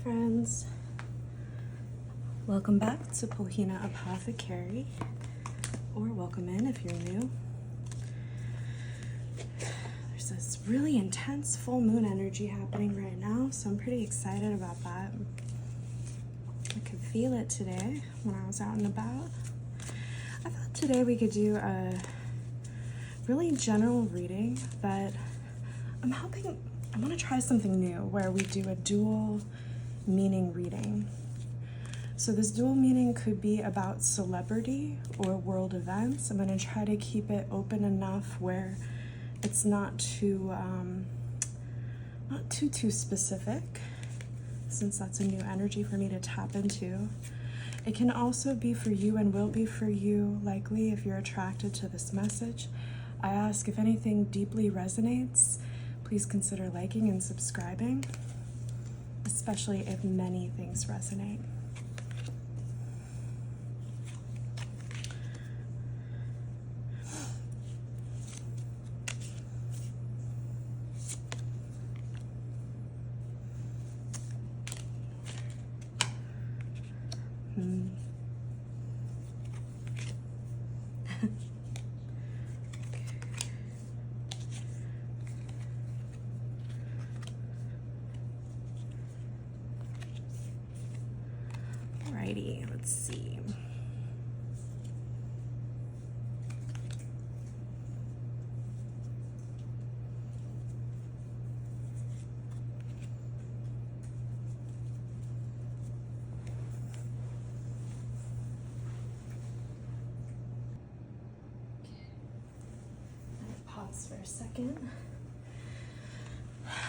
friends. Welcome back to Pohina Apothecary, or welcome in if you're new. There's this really intense full moon energy happening right now, so I'm pretty excited about that. I could feel it today when I was out and about. I thought today we could do a really general reading, but I want to try something new where we do a dual meaning reading. So this dual meaning could be about celebrity or world events. I'm going to try to keep it open enough where it's not too specific, since that's a new energy for me to tap into. It can also be for you and will be for you, likely, if you're attracted to this message. I ask if anything deeply resonates, please consider liking and subscribing, especially if many things resonate. Alrighty, let's see. Pause for a second.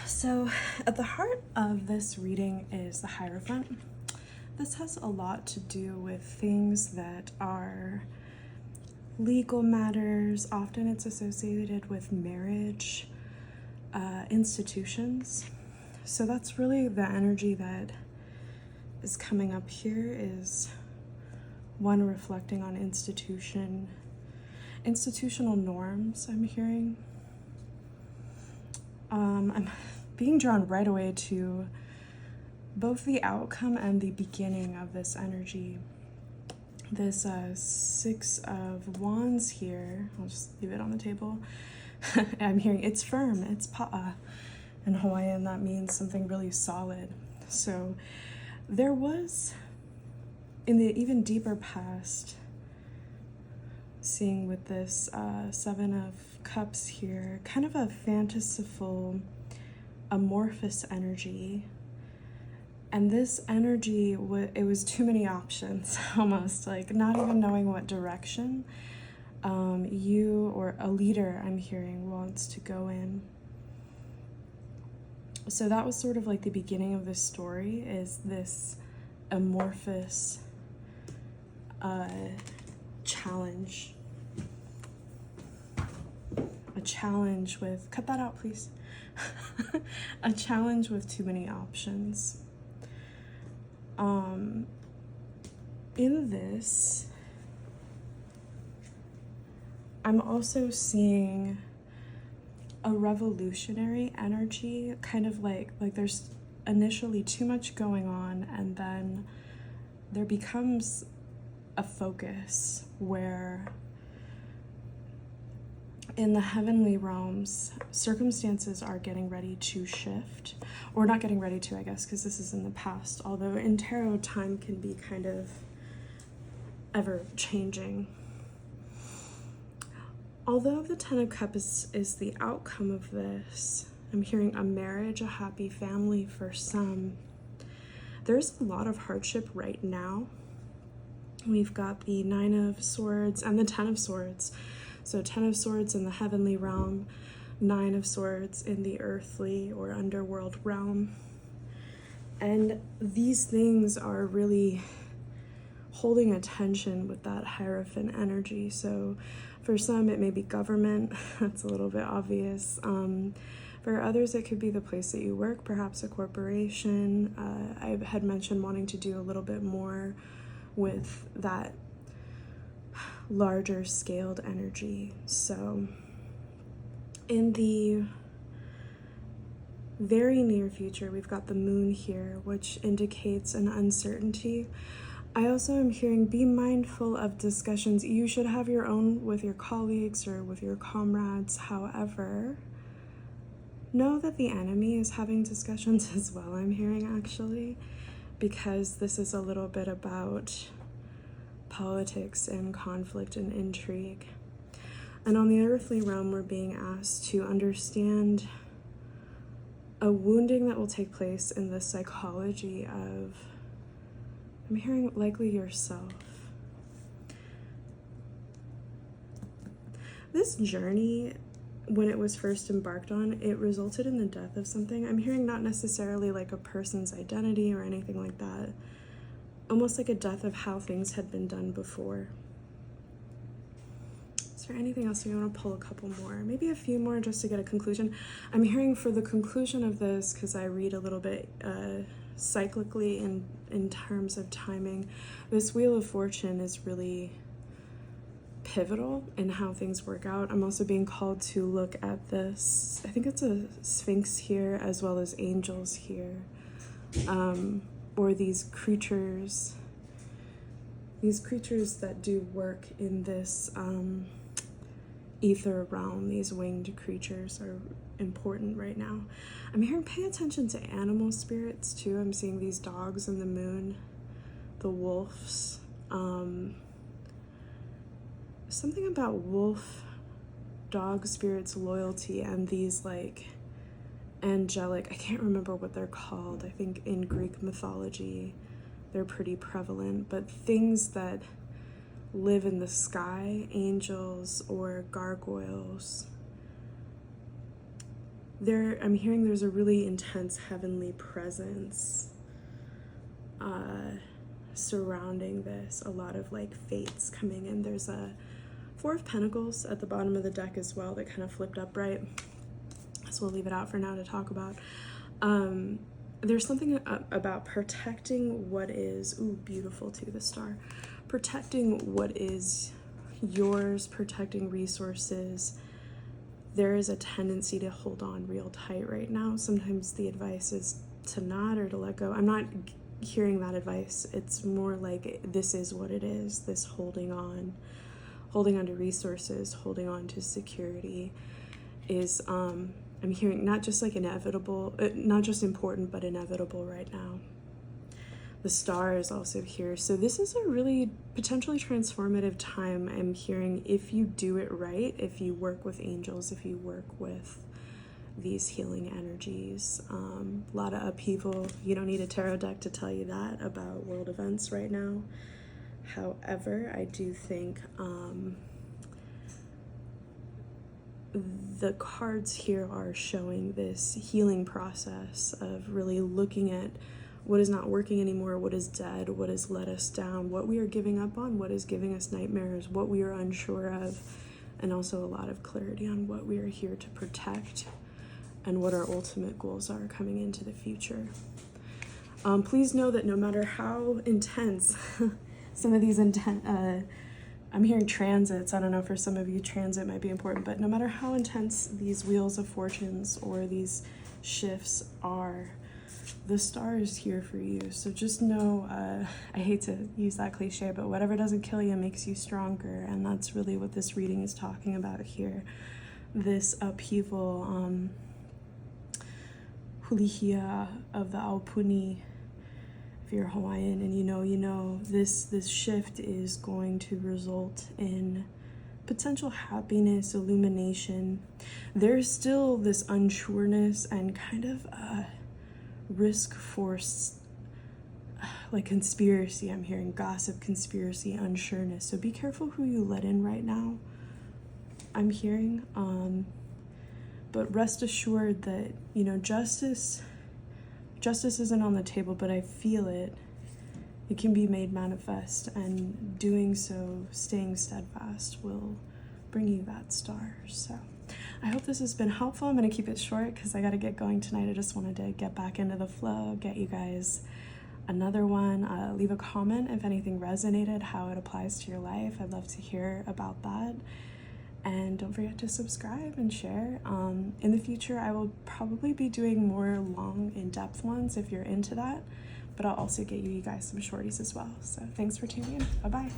So, at the heart of this reading is the Hierophant. This has a lot to do with things that are legal matters. Often it's associated with marriage, institutions. So that's really the energy that is coming up here, is one reflecting on institutional norms, I'm hearing. I'm being drawn right away to both the outcome and the beginning of this energy. This Six of Wands here, I'll just leave it on the table. I'm hearing it's firm, it's pa'a. In Hawaiian, that means something really solid. So there was, in the even deeper past, seeing with this Seven of Cups here, kind of a fanciful, amorphous energy. And this energy, it was too many options, almost, like not even knowing what direction you or a leader, I'm hearing, wants to go in. So that was sort of like the beginning of this story, is this amorphous challenge. A challenge with, cut that out please. A challenge with too many options. In this, I'm also seeing a revolutionary energy, kind of like there's initially too much going on, and then there becomes a focus where in the heavenly realms, circumstances are getting ready to shift, or not getting ready to, I guess, because this is in the past, although in tarot, time can be kind of ever changing. Although the Ten of Cups is the outcome of this, I'm hearing a marriage, a happy family for some. There's a lot of hardship right now. We've got the Nine of Swords and the Ten of Swords. So 10 of Swords in the heavenly realm, 9 of Swords in the earthly or underworld realm. And these things are really holding attention with that Hierophant energy. So for some, it may be government. That's a little bit obvious. For others, it could be the place that you work, perhaps a corporation. I had mentioned wanting to do a little bit more with that larger scaled energy. So in the very near future. We've got the moon here, which indicates an uncertainty. I also am hearing be mindful of discussions. You should have your own with your colleagues or with your comrades. However, know that the enemy is having discussions as well, I'm hearing, actually, because this is a little bit about politics and conflict and intrigue. And on the earthly realm, we're being asked to understand a wounding that will take place in the psychology of, I'm hearing, likely yourself. This journey, when it was first embarked on, it resulted in the death of something. I'm hearing not necessarily like a person's identity or anything like that, almost like a death of how things had been done before. Is there anything else? You want to pull a couple more, maybe a few more, just to get a conclusion? I'm hearing for the conclusion of this, because I read a little bit cyclically in terms of timing, this Wheel of Fortune is really pivotal in how things work out. I'm also being called to look at this, I think it's a Sphinx here as well as angels here, or these creatures that do work in this ether realm. These winged creatures are important right now. I'm hearing pay attention to animal spirits too. I'm seeing these dogs in the moon, the wolves. Something about wolf, dog spirits, loyalty, and these like angelic, I can't remember what they're called. I think in Greek mythology they're pretty prevalent, but things that live in the sky, angels or gargoyles. I'm hearing there's a really intense heavenly presence surrounding this, a lot of like fates coming in. There's a Four of Pentacles at the bottom of the deck as well that kind of flipped upright, so we'll leave it out for now to talk about. There's something about protecting what is, ooh, beautiful too, the star, protecting what is yours, protecting resources. There is a tendency to hold on real tight right now. Sometimes the advice is to not, or to let go. I'm not hearing that advice. It's more like this is what it is, this holding on to resources, holding on to security is, I'm hearing not just like inevitable, not just important, but inevitable right now. The star is also here. So this is a really potentially transformative time, I'm hearing, if you do it right, if you work with angels, if you work with these healing energies. A lot of upheaval. You don't need a tarot deck to tell you that about world events right now. However, I do think the cards here are showing this healing process of really looking at what is not working anymore, what is dead, what has let us down, what we are giving up on, what is giving us nightmares, what we are unsure of, and also a lot of clarity on what we are here to protect and what our ultimate goals are coming into the future. Please know that no matter how intense some of these I'm hearing transits. I don't know, for some of you transit might be important, but no matter how intense these wheels of fortunes or these shifts are, the star is here for you. So just know, I hate to use that cliche, but whatever doesn't kill you makes you stronger, and that's really what this reading is talking about here. This upheaval, hulihia of the Aupuni. If you're Hawaiian and you know, this shift is going to result in potential happiness, illumination. There's still this unsureness and kind of risk-forced, like conspiracy. I'm hearing gossip, conspiracy, unsureness. So be careful who you let in right now, I'm hearing. But rest assured that, justice isn't on the table, but I feel it. It can be made manifest, and doing so, staying steadfast, will bring you that star. So I hope this has been helpful. I'm going to keep it short because I got to get going tonight. I just wanted to get back into the flow, get you guys another one. Leave a comment if anything resonated, how it applies to your life. I'd love to hear about that. And don't forget to subscribe and share. In the future, I will probably be doing more long, in-depth ones if you're into that, but I'll also get you guys some shorties as well. So thanks for tuning in. Bye-bye.